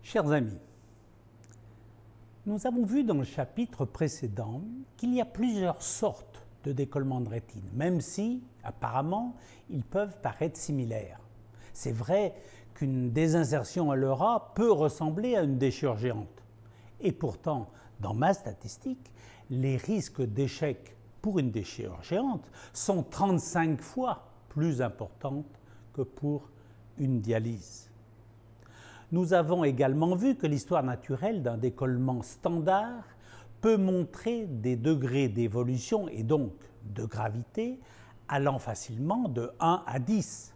Chers amis, nous avons vu dans le chapitre précédent qu'il y a plusieurs sortes de décollements de rétine, même si, apparemment, ils peuvent paraître similaires. C'est vrai qu'une désinsertion à l'ERA peut ressembler à une déchirure géante. Et pourtant, dans ma statistique, les risques d'échec pour une déchirure géante sont 35 fois plus importants que pour une dialyse. Nous avons également vu que l'histoire naturelle d'un décollement standard peut montrer des degrés d'évolution et donc de gravité allant facilement de 1 à 10.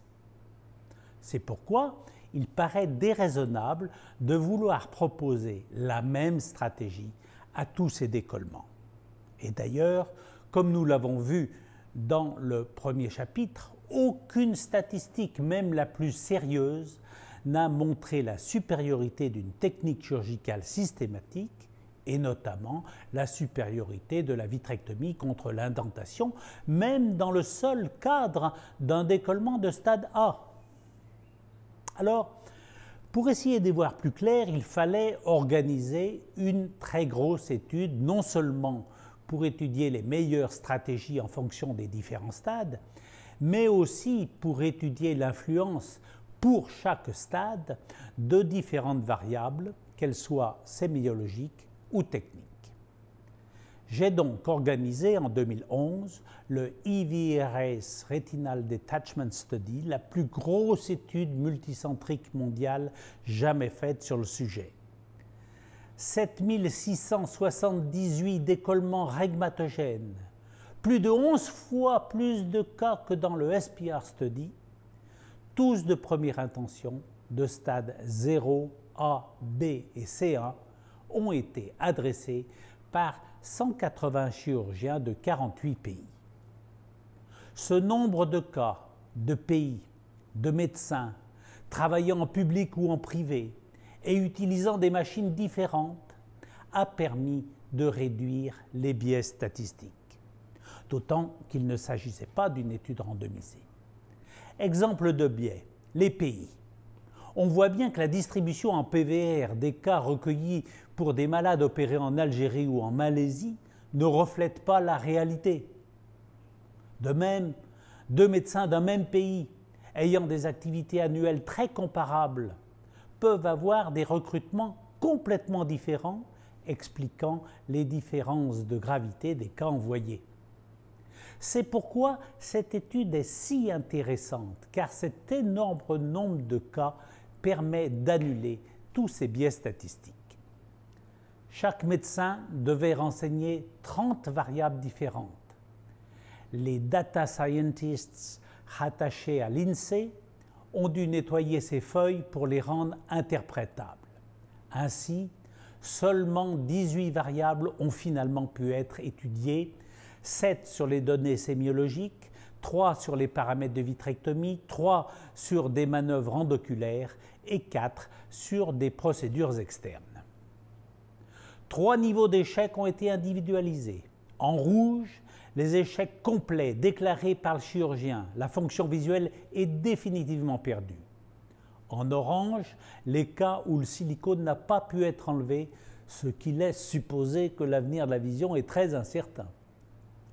C'est pourquoi il paraît déraisonnable de vouloir proposer la même stratégie à tous ces décollements. Et d'ailleurs, comme nous l'avons vu dans le premier chapitre, aucune statistique, même la plus sérieuse, n'a montré la supériorité d'une technique chirurgicale systématique et notamment la supériorité de la vitrectomie contre l'indentation, même dans le seul cadre d'un décollement de stade A. Alors, pour essayer d'y voir plus clair, il fallait organiser une très grosse étude, non seulement pour étudier les meilleures stratégies en fonction des différents stades, mais aussi pour étudier l'influence pour chaque stade de différentes variables, qu'elles soient sémiologiques ou techniques. J'ai donc organisé en 2011 le EVRS Retinal Detachment Study, la plus grosse étude multicentrique mondiale jamais faite sur le sujet. 7678 décollements régmatogènes, plus de 11 fois plus de cas que dans le SPR Study, tous de première intention, de stade 0, A, B et C1, ont été adressés par 180 chirurgiens de 48 pays. Ce nombre de cas, de pays, de médecins, travaillant en public ou en privé et utilisant des machines différentes, a permis de réduire les biais statistiques, d'autant qu'il ne s'agissait pas d'une étude randomisée. Exemple de biais, les pays. On voit bien que la distribution en PVR des cas recueillis pour des malades opérés en Algérie ou en Malaisie ne reflète pas la réalité. De même, deux médecins d'un même pays, ayant des activités annuelles très comparables, peuvent avoir des recrutements complètement différents, expliquant les différences de gravité des cas envoyés. C'est pourquoi cette étude est si intéressante, car cet énorme nombre de cas permet d'annuler tous ces biais statistiques. Chaque médecin devait renseigner 30 variables différentes. Les data scientists rattachés à l'INSEE ont dû nettoyer ces feuilles pour les rendre interprétables. Ainsi, seulement 18 variables ont finalement pu être étudiées, 7 sur les données sémiologiques, 3 sur les paramètres de vitrectomie, 3 sur des manœuvres endoculaires et 4 sur des procédures externes. 3 niveaux d'échecs ont été individualisés. En rouge, les échecs complets déclarés par le chirurgien. La fonction visuelle est définitivement perdue. En orange, les cas où le silicone n'a pas pu être enlevé, ce qui laisse supposer que l'avenir de la vision est très incertain.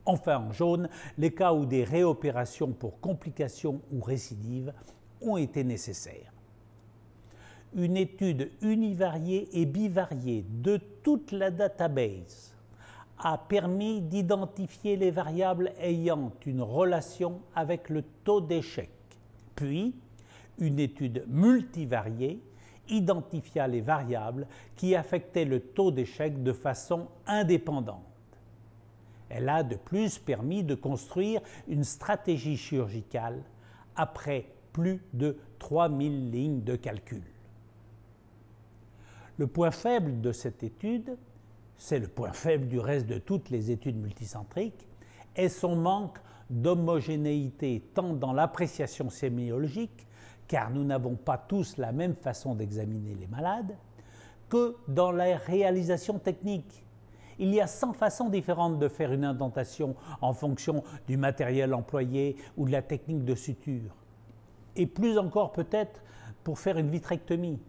Enfin, en jaune, les cas où des réopérations pour complications ou récidives ont été nécessaires. Une étude univariée et bivariée de toute la database a permis d'identifier les variables ayant une relation avec le taux d'échec. Puis, une étude multivariée identifia les variables qui affectaient le taux d'échec de façon indépendante. Elle a de plus permis de construire une stratégie chirurgicale après plus de 3000 lignes de calcul. Le point faible de cette étude, c'est le point faible du reste de toutes les études multicentriques, est son manque d'homogénéité tant dans l'appréciation sémiologique, car nous n'avons pas tous la même façon d'examiner les malades, que dans la réalisation technique. Il y a 100 façons différentes de faire une indentation en fonction du matériel employé ou de la technique de suture. Et plus encore peut-être pour faire une vitrectomie.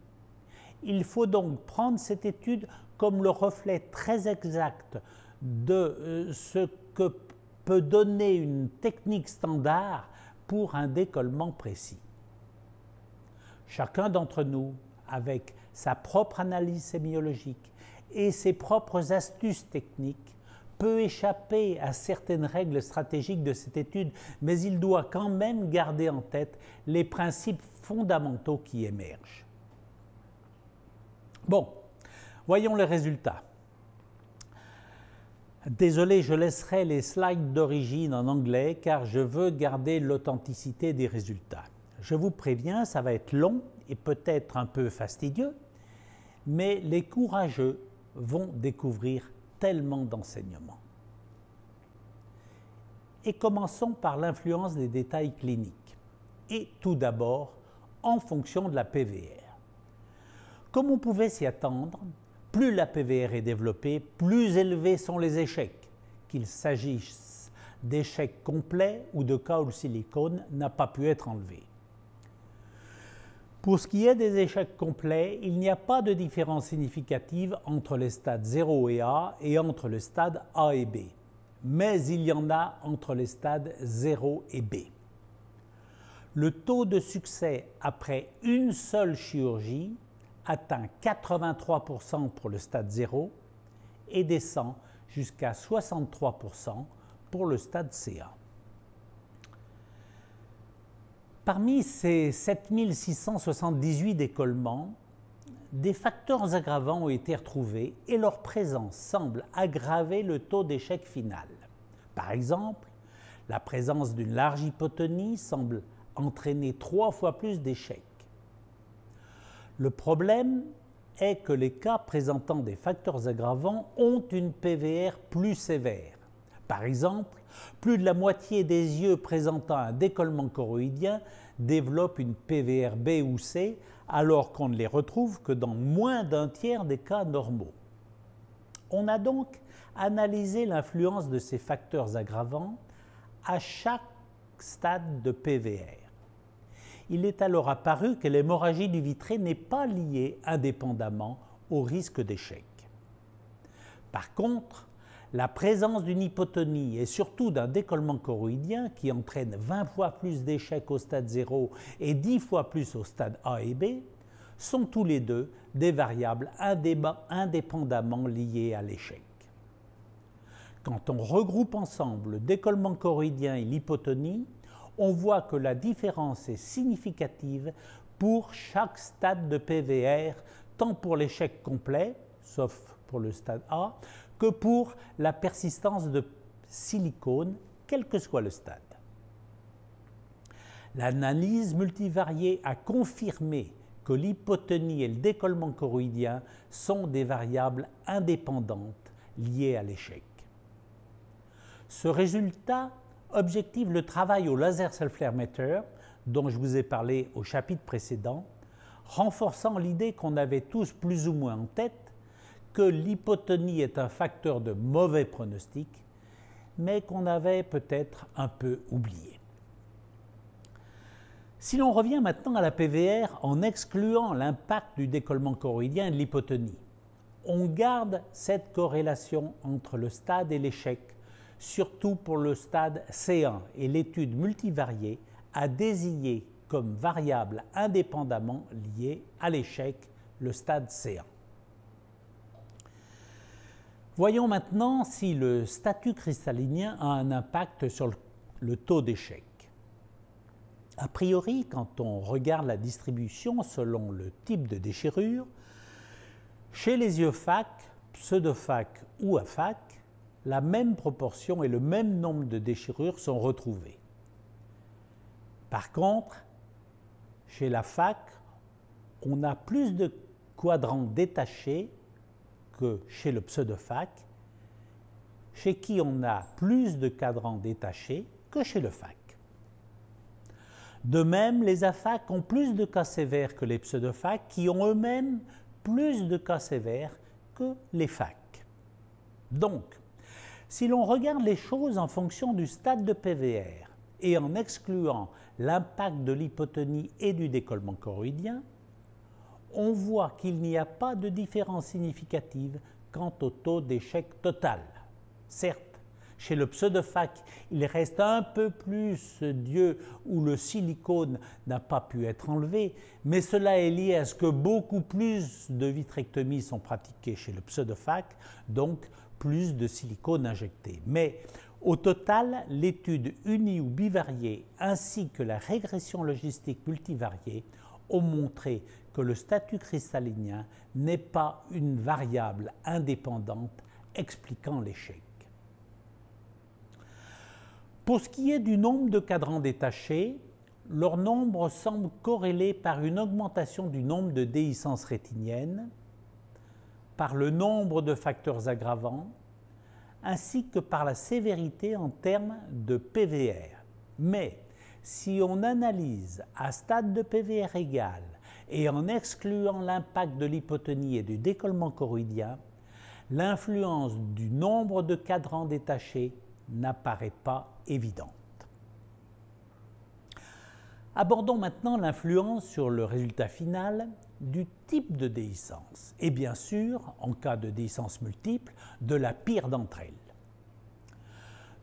Il faut donc prendre cette étude comme le reflet très exact de ce que peut donner une technique standard pour un décollement précis. Chacun d'entre nous, avec sa propre analyse sémiologique et ses propres astuces techniques, peut échapper à certaines règles stratégiques de cette étude, mais il doit quand même garder en tête les principes fondamentaux qui émergent. Bon, voyons les résultats. Désolé, je laisserai les slides d'origine en anglais car je veux garder l'authenticité des résultats. Je vous préviens, ça va être long et peut-être un peu fastidieux, mais les courageux vont découvrir tellement d'enseignements. Et commençons par l'influence des détails cliniques. Et tout d'abord, en fonction de la PVR. Comme on pouvait s'y attendre, plus la PVR est développée, plus élevés sont les échecs, qu'il s'agisse d'échecs complets ou de cas où le silicone n'a pas pu être enlevé. Pour ce qui est des échecs complets, il n'y a pas de différence significative entre les stades 0 et A et entre le stade A et B, mais il y en a entre les stades 0 et B. Le taux de succès après une seule chirurgie atteint 83% pour le stade 0 et descend jusqu'à 63% pour le stade CA. Parmi ces 7678 décollements, des facteurs aggravants ont été retrouvés et leur présence semble aggraver le taux d'échec final. Par exemple, la présence d'une large hypotonie semble entraîner 3 fois plus d'échecs. Le problème est que les cas présentant des facteurs aggravants ont une PVR plus sévère. Par exemple, plus de la moitié des yeux présentant un décollement choroïdien développent une PVR B ou C, alors qu'on ne les retrouve que dans moins d'un tiers des cas normaux. On a donc analysé l'influence de ces facteurs aggravants à chaque stade de PVR. Il est alors apparu que l'hémorragie du vitré n'est pas liée indépendamment au risque d'échec. Par contre, la présence d'une hypotonie et surtout d'un décollement choroïdien qui entraîne 20 fois plus d'échecs au stade 0 et 10 fois plus au stade A et B sont tous les deux des variables indépendamment liées à l'échec. Quand on regroupe ensemble le décollement choroïdien et l'hypotonie, on voit que la différence est significative pour chaque stade de PVR, tant pour l'échec complet, sauf pour le stade A, que pour la persistance de silicone, quel que soit le stade. L'analyse multivariée a confirmé que l'hypotonie et le décollement choroïdien sont des variables indépendantes liées à l'échec. Ce résultat objective le travail au laser self-flare dont je vous ai parlé au chapitre précédent, renforçant l'idée qu'on avait tous plus ou moins en tête que l'hypotonie est un facteur de mauvais pronostic, mais qu'on avait peut-être un peu oublié. Si l'on revient maintenant à la PVR en excluant l'impact du décollement choroïdien et de l'hypotonie, on garde cette corrélation entre le stade et l'échec, surtout pour le stade C1, et l'étude multivariée a désigné comme variable indépendamment liée à l'échec le stade C1. Voyons maintenant si le statut cristallinien a un impact sur le taux d'échec. A priori, quand on regarde la distribution selon le type de déchirure, chez les yeux FAC, pseudo-FAC ou AFAC, la même proportion et le même nombre de déchirures sont retrouvés. Par contre, chez la FAC, on a plus de quadrants détachés que chez le pseudo-FAC, chez qui on a plus de cadrans détachés que chez le FAC. De même, les AFAC ont plus de cas sévères que les pseudo-FAC, qui ont eux-mêmes plus de cas sévères que les FAC. Donc, si l'on regarde les choses en fonction du stade de PVR et en excluant l'impact de l'hypotonie et du décollement choroïdien, on voit qu'il n'y a pas de différence significative quant au taux d'échec total. Certes, chez le pseudophaque, il reste un peu plus d'yeux où le silicone n'a pas pu être enlevé, mais cela est lié à ce que beaucoup plus de vitrectomies sont pratiquées chez le pseudophaque, donc plus de silicone injecté. Mais au total, l'étude uni- ou bivariée ainsi que la régression logistique multivariée ont montré que le statut cristallinien n'est pas une variable indépendante expliquant l'échec. Pour ce qui est du nombre de cadrans détachés, leur nombre semble corrélé par une augmentation du nombre de déhiscences rétiniennes, par le nombre de facteurs aggravants, ainsi que par la sévérité en termes de PVR. Mais si on analyse à stade de PVR égal et en excluant l'impact de l'hypotonie et du décollement choroïdien, l'influence du nombre de cadrans détachés n'apparaît pas évidente. Abordons maintenant l'influence sur le résultat final du type de déhiscence et bien sûr, en cas de déhiscence multiple, de la pire d'entre elles.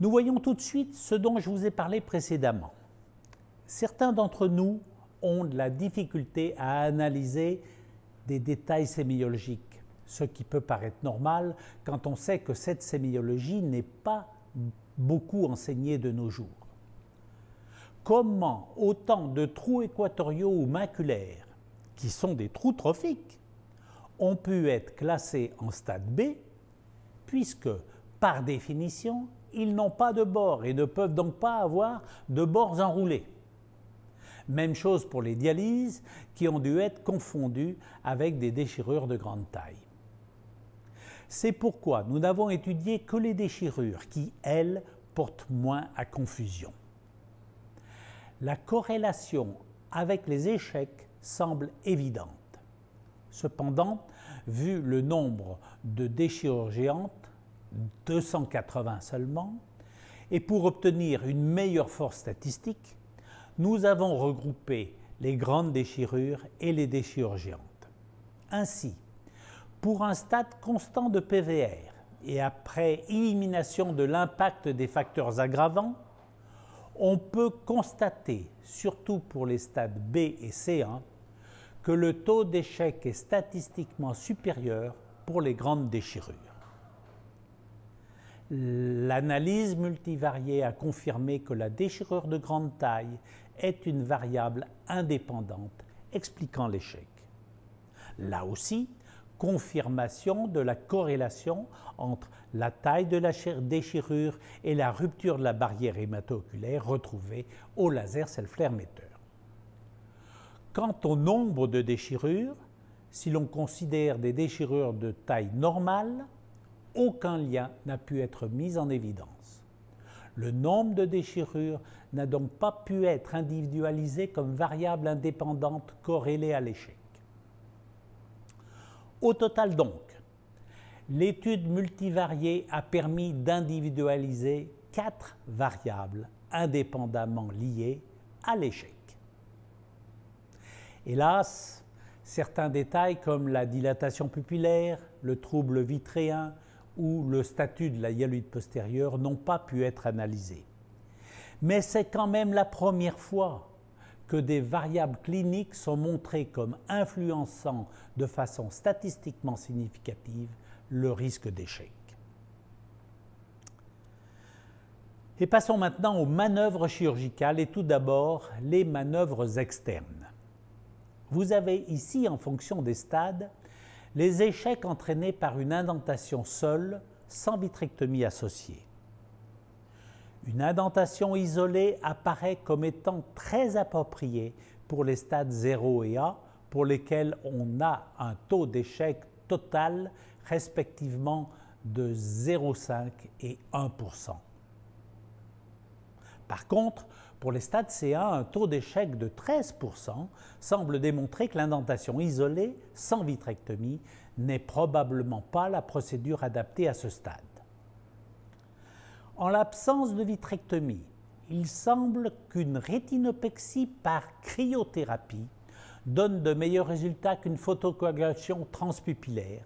Nous voyons tout de suite ce dont je vous ai parlé précédemment. Certains d'entre nous ont de la difficulté à analyser des détails sémiologiques, ce qui peut paraître normal quand on sait que cette sémiologie n'est pas beaucoup enseignée de nos jours. Comment autant de trous équatoriaux ou maculaires, qui sont des trous trophiques, ont pu être classés en stade B, puisque, par définition, ils n'ont pas de bords et ne peuvent donc pas avoir de bords enroulés. Même chose pour les dialyses, qui ont dû être confondues avec des déchirures de grande taille. C'est pourquoi nous n'avons étudié que les déchirures qui, elles, portent moins à confusion. La corrélation avec les échecs semble évidente. Cependant, vu le nombre de déchirures géantes, 280 seulement, et pour obtenir une meilleure force statistique, nous avons regroupé les grandes déchirures et les déchirures géantes. Ainsi, pour un stade constant de PVR et après élimination de l'impact des facteurs aggravants, on peut constater, surtout pour les stades B et C1, que le taux d'échec est statistiquement supérieur pour les grandes déchirures. L'analyse multivariée a confirmé que la déchirure de grande taille est une variable indépendante expliquant l'échec. Là aussi, confirmation de la corrélation entre la taille de la déchirure et la rupture de la barrière hémato-oculaire retrouvée au laser self-flare-metteur. Quant au nombre de déchirures, si l'on considère des déchirures de taille normale, aucun lien n'a pu être mis en évidence. Le nombre de déchirures n'a donc pas pu être individualisé comme variable indépendante corrélée à l'échec. Au total donc, l'étude multivariée a permis d'individualiser 4 variables indépendamment liées à l'échec. Hélas, certains détails comme la dilatation pupillaire, le trouble vitréen ou le statut de la hyaloïde postérieure n'ont pas pu être analysés. Mais c'est quand même la première fois que des variables cliniques sont montrées comme influençant de façon statistiquement significative le risque d'échec. Et passons maintenant aux manœuvres chirurgicales et tout d'abord les manœuvres externes. Vous avez ici, en fonction des stades, les échecs entraînés par une indentation seule, sans vitrectomie associée. Une indentation isolée apparaît comme étant très appropriée pour les stades 0 et A, pour lesquels on a un taux d'échec total respectivement de 0,5 et 1%. Par contre, pour les stades CA, un taux d'échec de 13% semble démontrer que l'indentation isolée, sans vitrectomie, n'est probablement pas la procédure adaptée à ce stade. En l'absence de vitrectomie, il semble qu'une rétinopexie par cryothérapie donne de meilleurs résultats qu'une photocoagulation transpupillaire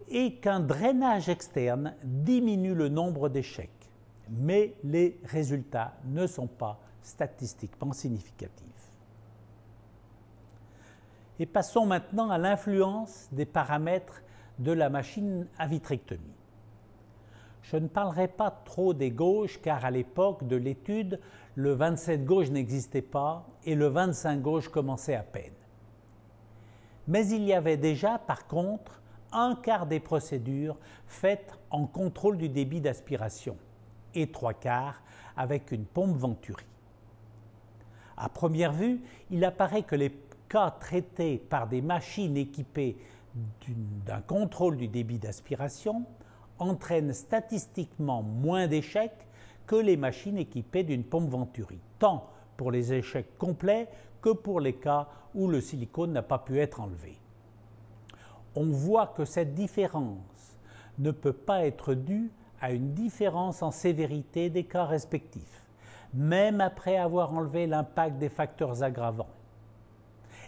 et qu'un drainage externe diminue le nombre d'échecs. Mais les résultats ne sont pas statistiquement significatifs. Et passons maintenant à l'influence des paramètres de la machine à vitrectomie. Je ne parlerai pas trop des gauges car à l'époque de l'étude, le 27 gauge n'existait pas et le 25 gauge commençait à peine. Mais il y avait déjà par contre un quart des procédures faites en contrôle du débit d'aspiration et 3/4 avec une pompe Venturi. À première vue, il apparaît que les cas traités par des machines équipées d'un contrôle du débit d'aspiration entraînent statistiquement moins d'échecs que les machines équipées d'une pompe Venturi, tant pour les échecs complets que pour les cas où le silicone n'a pas pu être enlevé. On voit que cette différence ne peut pas être due à une différence en sévérité des cas respectifs, même après avoir enlevé l'impact des facteurs aggravants.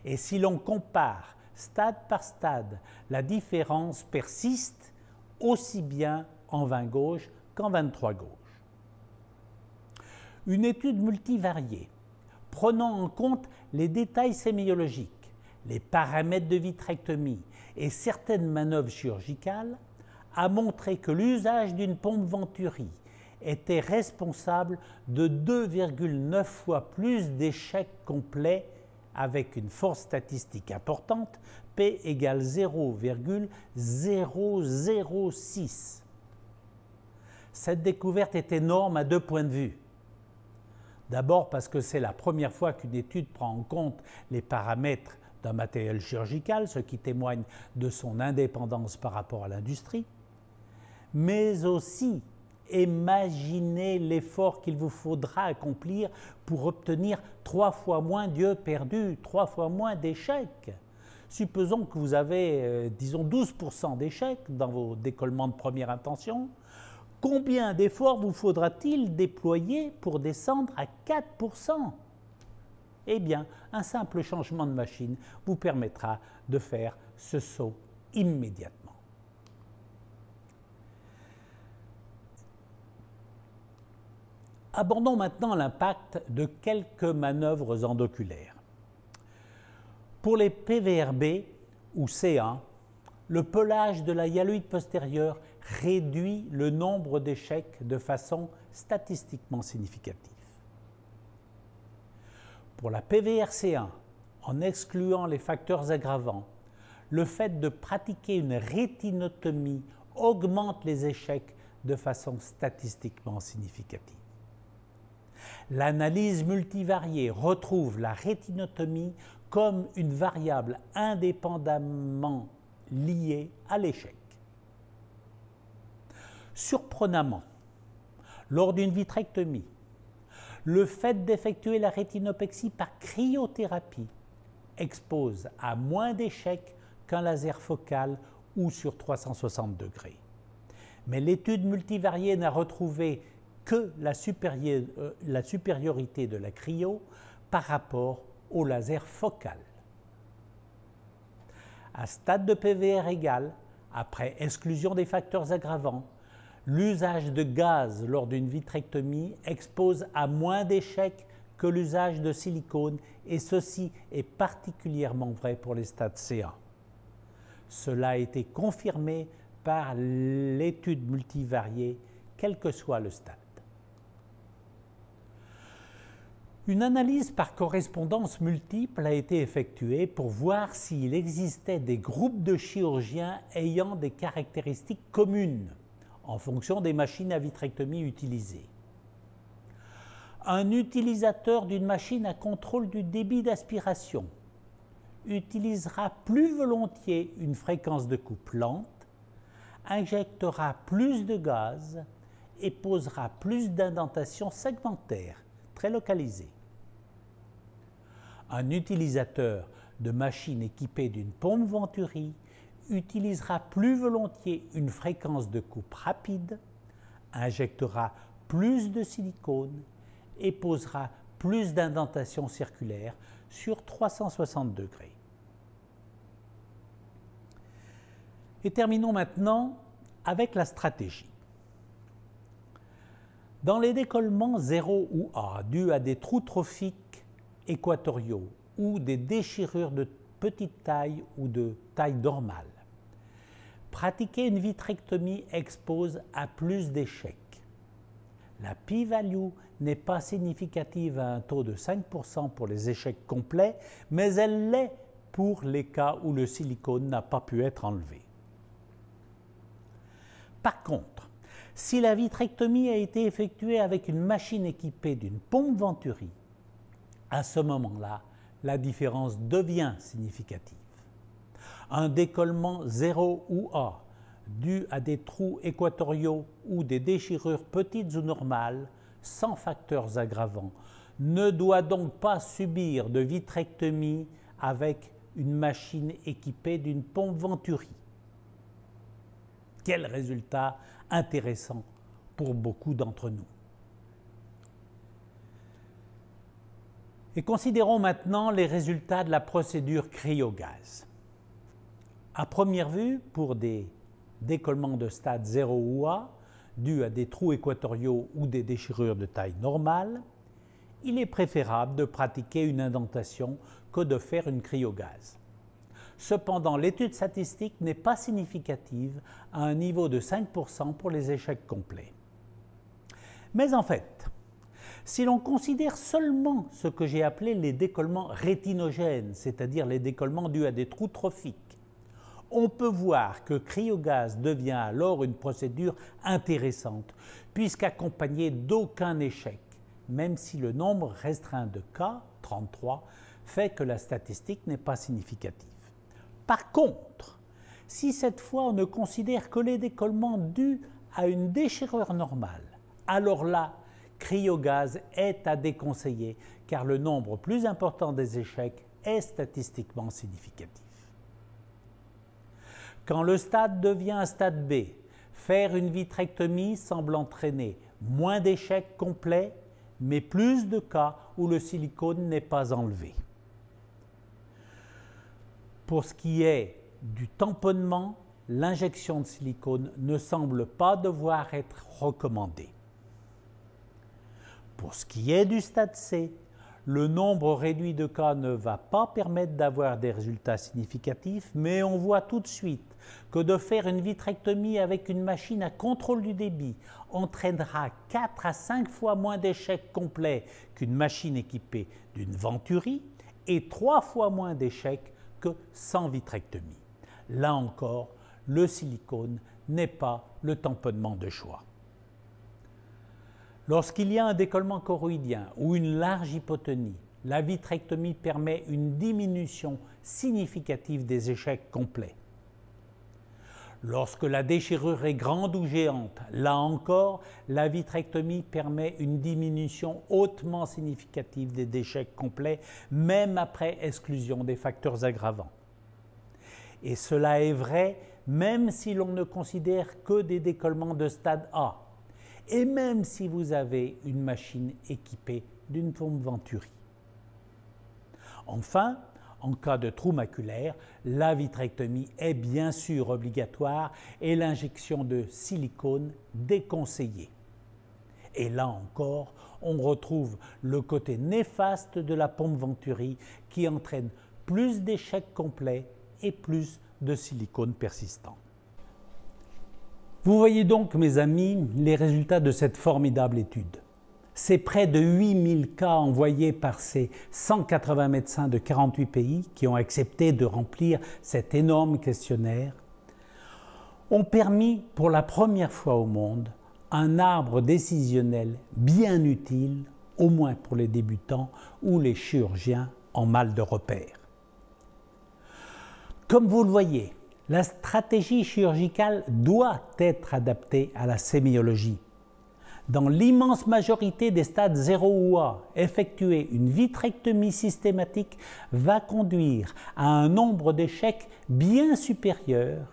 Et si l'on compare stade par stade, la différence persiste aussi bien en 20 gauges qu'en 23 gauges. Une étude multivariée, prenant en compte les détails sémiologiques, les paramètres de vitrectomie et certaines manœuvres chirurgicales, a montré que l'usage d'une pompe Venturi était responsable de 2,9 fois plus d'échecs complets avec une force statistique importante, P égale 0,006. Cette découverte est énorme à 2 points de vue. D'abord parce que c'est la première fois qu'une étude prend en compte les paramètres d'un matériel chirurgical, ce qui témoigne de son indépendance par rapport à l'industrie, mais aussi imaginez l'effort qu'il vous faudra accomplir pour obtenir 3 fois moins d'yeux perdus, 3 fois moins d'échecs. Supposons que vous avez, disons, 12% d'échecs dans vos décollements de première intention. Combien d'efforts vous faudra-t-il déployer pour descendre à 4%? Eh bien, un simple changement de machine vous permettra de faire ce saut immédiatement. Abordons maintenant l'impact de quelques manœuvres endoculaires. Pour les PVRB ou C1, le pelage de la hyaloïde postérieure réduit le nombre d'échecs de façon statistiquement significative. Pour la PVRC1, en excluant les facteurs aggravants, le fait de pratiquer une rétinotomie augmente les échecs de façon statistiquement significative. L'analyse multivariée retrouve la rétinotomie comme une variable indépendamment liée à l'échec. Surprenamment, lors d'une vitrectomie, le fait d'effectuer la rétinopexie par cryothérapie expose à moins d'échecs qu'un laser focal ou sur 360 degrés. Mais l'étude multivariée n'a retrouvé que la supériorité de la cryo par rapport au laser focal. À stade de PVR égal, après exclusion des facteurs aggravants, l'usage de gaz lors d'une vitrectomie expose à moins d'échecs que l'usage de silicone et ceci est particulièrement vrai pour les stades C1. Cela a été confirmé par l'étude multivariée, quel que soit le stade. Une analyse par correspondance multiple a été effectuée pour voir s'il existait des groupes de chirurgiens ayant des caractéristiques communes en fonction des machines à vitrectomie utilisées. Un utilisateur d'une machine à contrôle du débit d'aspiration utilisera plus volontiers une fréquence de coupe lente, injectera plus de gaz et posera plus d'indentations segmentaires très localisées. Un utilisateur de machine équipée d'une pompe Venturi utilisera plus volontiers une fréquence de coupe rapide, injectera plus de silicone et posera plus d'indentation circulaire sur 360 degrés. Et terminons maintenant avec la stratégie. Dans les décollements 0 ou A, dus à des trous trophiques équatoriaux ou des déchirures de petite taille ou de taille normale, pratiquer une vitrectomie expose à plus d'échecs. La p-value n'est pas significative à un taux de 5% pour les échecs complets, mais elle l'est pour les cas où le silicone n'a pas pu être enlevé. Par contre, si la vitrectomie a été effectuée avec une machine équipée d'une pompe Venturi, à ce moment-là, la différence devient significative. Un décollement 0 ou A, dû à des trous équatoriaux ou des déchirures petites ou normales, sans facteurs aggravants, ne doit donc pas subir de vitrectomie avec une machine équipée d'une pompe Venturi. Quel résultat intéressant pour beaucoup d'entre nous. Et considérons maintenant les résultats de la procédure cryogaz. À première vue, pour des décollements de stade 0 ou A, dus à des trous équatoriaux ou des déchirures de taille normale, il est préférable de pratiquer une indentation que de faire une cryogaz. Cependant, l'étude statistique n'est pas significative à un niveau de 5% pour les échecs complets. Mais en fait, si l'on considère seulement ce que j'ai appelé les décollements rétinogènes, c'est-à-dire les décollements dus à des trous trophiques, on peut voir que cryogaz devient alors une procédure intéressante, puisqu'accompagnée d'aucun échec, même si le nombre restreint de cas, 33, fait que la statistique n'est pas significative. Par contre, si cette fois on ne considère que les décollements dus à une déchirure normale, alors là, cryogaz est à déconseiller car le nombre plus important des échecs est statistiquement significatif. Quand le stade devient un stade B, faire une vitrectomie semble entraîner moins d'échecs complets, mais plus de cas où le silicone n'est pas enlevé. Pour ce qui est du tamponnement, l'injection de silicone ne semble pas devoir être recommandée. Pour ce qui est du stade C, le nombre réduit de cas ne va pas permettre d'avoir des résultats significatifs, mais on voit tout de suite que de faire une vitrectomie avec une machine à contrôle du débit entraînera 4 à 5 fois moins d'échecs complets qu'une machine équipée d'une Venturi et 3 fois moins d'échecs que sans vitrectomie. Là encore, le silicone n'est pas le tamponnement de choix. Lorsqu'il y a un décollement choroïdien ou une large hypotonie, la vitrectomie permet une diminution significative des échecs complets. Lorsque la déchirure est grande ou géante, là encore, la vitrectomie permet une diminution hautement significative des échecs complets, même après exclusion des facteurs aggravants. Et cela est vrai même si l'on ne considère que des décollements de stade A, et même si vous avez une machine équipée d'une pompe Venturi. Enfin, en cas de trou maculaire, la vitrectomie est bien sûr obligatoire et l'injection de silicone déconseillée. Et là encore, on retrouve le côté néfaste de la pompe Venturi qui entraîne plus d'échecs complets et plus de silicone persistant. Vous voyez donc, mes amis, les résultats de cette formidable étude. C'est près de 8000 cas envoyés par ces 180 médecins de 48 pays qui ont accepté de remplir cet énorme questionnaire, ont permis pour la première fois au monde un arbre décisionnel bien utile, au moins pour les débutants ou les chirurgiens en mal de repère. Comme vous le voyez, la stratégie chirurgicale doit être adaptée à la sémiologie. Dans l'immense majorité des stades 0 ou A, effectuer une vitrectomie systématique va conduire à un nombre d'échecs bien supérieur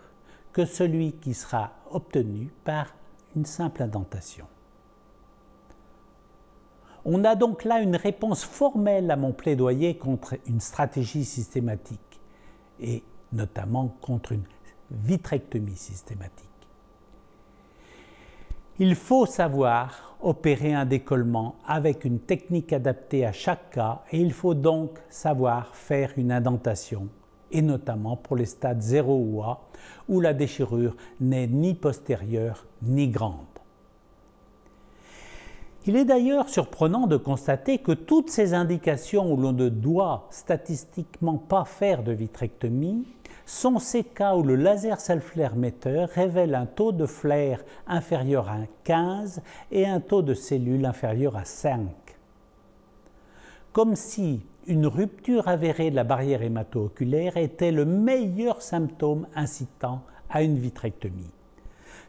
que celui qui sera obtenu par une simple indentation. On a donc là une réponse formelle à mon plaidoyer contre une stratégie systématique, et notamment contre une vitrectomie systématique. Il faut savoir opérer un décollement avec une technique adaptée à chaque cas et il faut donc savoir faire une indentation, et notamment pour les stades 0 ou A, où la déchirure n'est ni postérieure ni grande. Il est d'ailleurs surprenant de constater que toutes ces indications où l'on ne doit statistiquement pas faire de vitrectomie sont ces cas où le laser self-flare émetteur révèle un taux de flair inférieur à 15 et un taux de cellules inférieur à 5. Comme si une rupture avérée de la barrière hémato-oculaire était le meilleur symptôme incitant à une vitrectomie.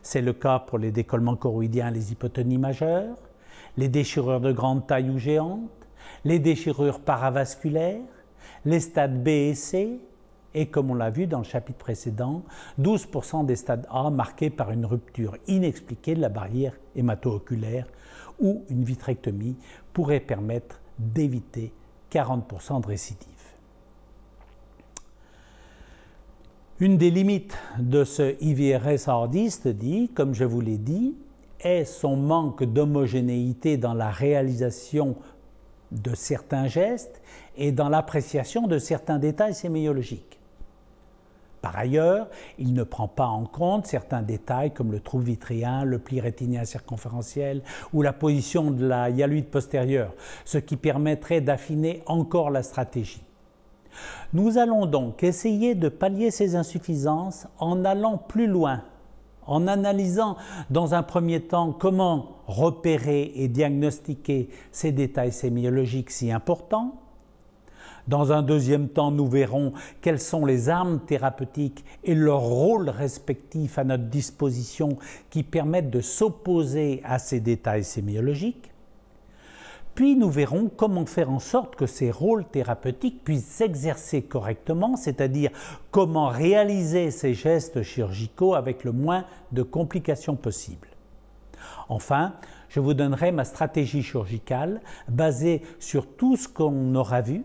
C'est le cas pour les décollements choroïdiens et les hypotonies majeures, les déchirures de grande taille ou géante, les déchirures paravasculaires, les stades B et C, et comme on l'a vu dans le chapitre précédent, 12% des stades A marqués par une rupture inexpliquée de la barrière hémato-oculaire où une vitrectomie pourrait permettre d'éviter 40% de récidives. Une des limites de ce IVRS hardiste, comme je vous l'ai dit, est son manque d'homogénéité dans la réalisation de certains gestes et dans l'appréciation de certains détails sémiologiques. Par ailleurs, il ne prend pas en compte certains détails comme le trou vitrien, le pli rétinien circonférentiel ou la position de la hyaloïde postérieure, ce qui permettrait d'affiner encore la stratégie. Nous allons donc essayer de pallier ces insuffisances en allant plus loin, en analysant dans un premier temps comment repérer et diagnostiquer ces détails sémiologiques si importants. Dans un deuxième temps, nous verrons quelles sont les armes thérapeutiques et leurs rôles respectifs à notre disposition qui permettent de s'opposer à ces détails sémiologiques. Puis nous verrons comment faire en sorte que ces rôles thérapeutiques puissent s'exercer correctement, c'est-à-dire comment réaliser ces gestes chirurgicaux avec le moins de complications possibles. Enfin, je vous donnerai ma stratégie chirurgicale basée sur tout ce qu'on aura vu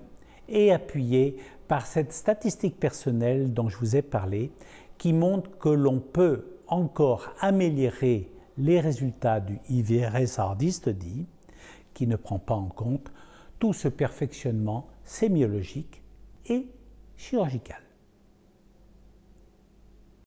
et appuyée par cette statistique personnelle dont je vous ai parlé, qui montre que l'on peut encore améliorer les résultats du IVRS hardiste qui ne prend pas en compte tout ce perfectionnement sémiologique et chirurgical.